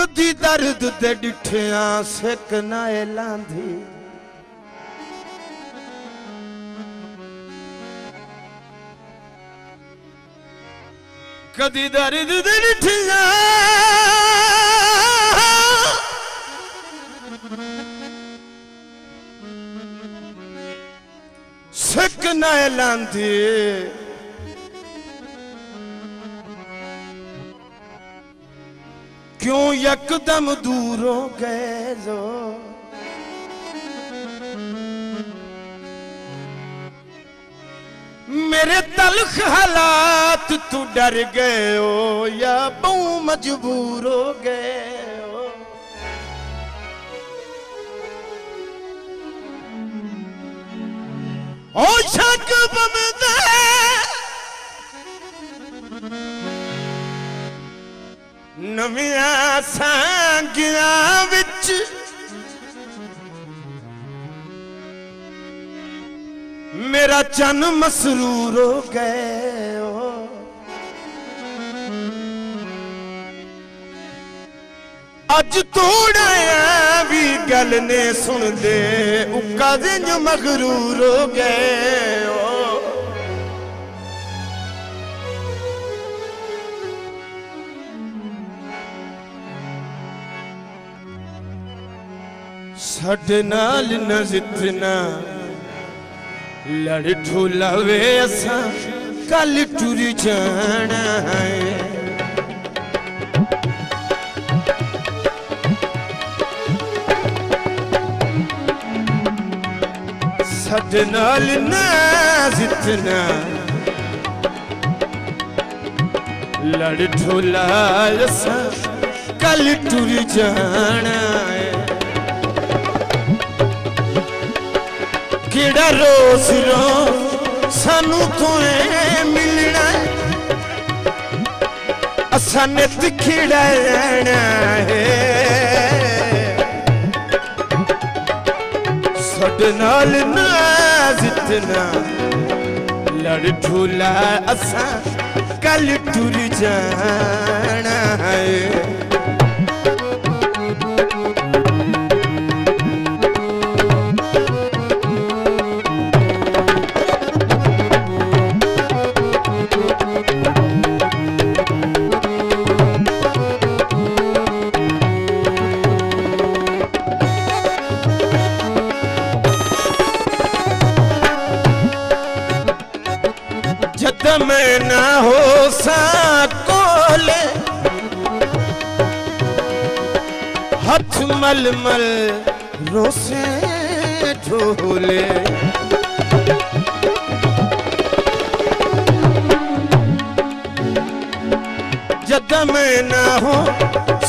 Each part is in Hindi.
कदी दर्द दे डिठिया सिक नाए लांधी कदी दर्द दे डिठिया सिक नाए लांधी क्यों यकदम दूर हो गए जो मेरे तलख हालात तू डर गए हो या बहु मजबूर हो गए हो। ओ शक बमदे नविया सांगिया विच मेरा चन मसरूर हो गए हो। अज थोड़ा भी गल ने सुन दे उका दिन मगरूर हो गए हो। साडे नाल न जितना लड़ ठुलावे असा कल टुर जाना है। साडे नाल न जितना लड़ ठुलावे असा कल टुर जाना है। केड़ा रोज रो सानू तोए मिलना असा नित खिड़ा रहना है। साडे नाल ना जितना लड़ ठुला असा कल टुर जाना है। जद मैं ना हो सकोले हथ मल मल रोसे ढोले। जद मैं ना हो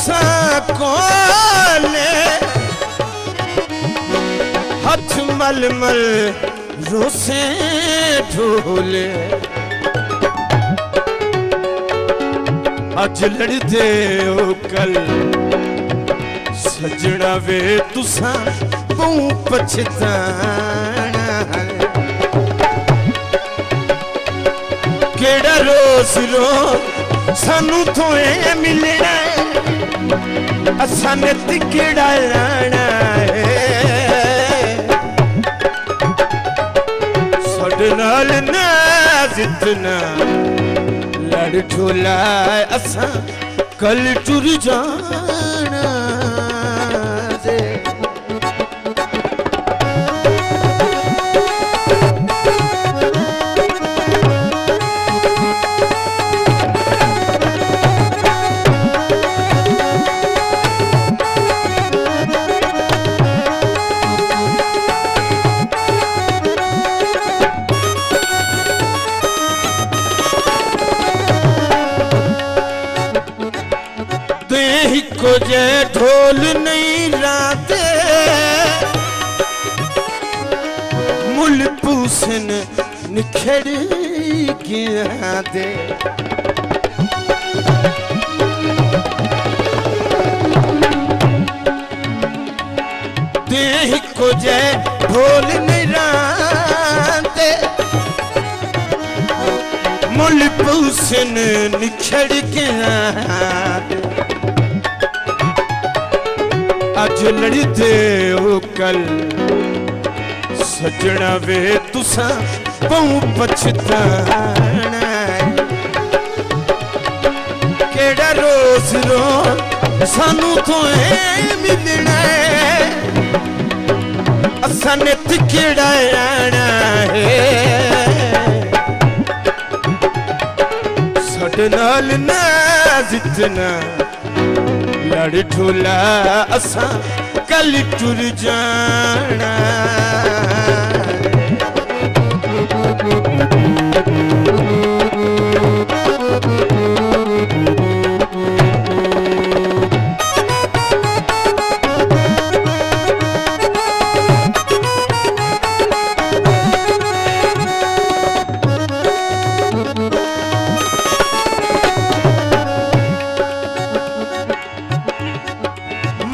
सकोले हथ मल मल रोसे ढोले। अज लड़दे हो कल सजना वे तुसा तू पछताना है। केड़ा रोज रो सानू थोए मिलना असा नित केड़ा लाना है। साडे नाल ना जितना लड़ ठुला असा कल टुर जाना दे। को जे ढोल नहीं राते मुल पूसन निखड़ गया दे। देह को जे ढोल नहीं राते मुल पूसन निखड़ गया दे। जो लड़ते हो कल सजना वे तुसा बहु पछताना केड़ा रोज रोज सानू तो मिलना असा नित केड़ा आना है साडे नाल ना जितना लड़ ठोला असा कल टुर जाना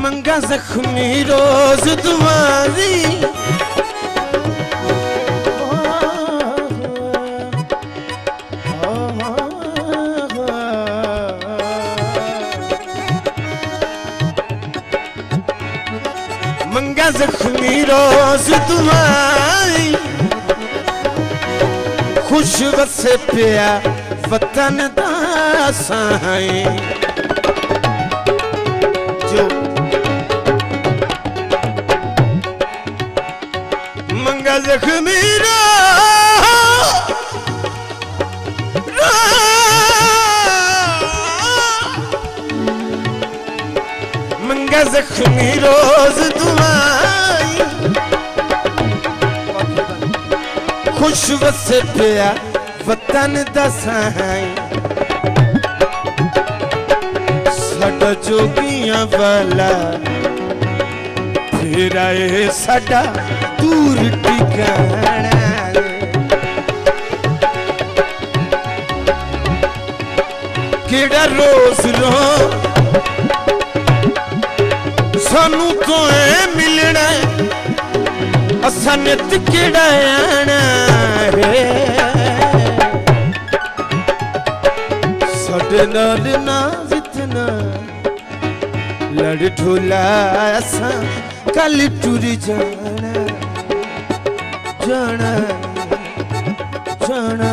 मंगा जख्मी रोज तुम्हारी मंगा जख्मी रोज तुम्हारी खुश वसे पिया वतन दा साई जो मंगा जख्मी मंगा जख्मी रोज तुम्हारी खुश वसे पिया वतन दा साई साडा जोगियां वाला फिर आए साडा दूर ठिकाना केड़ा रोज रो सानू तो मिलना असा नित केड़ा आना है साडे नाल ना जितना लड़ ठोला असा कल टुर जाना जाना जाना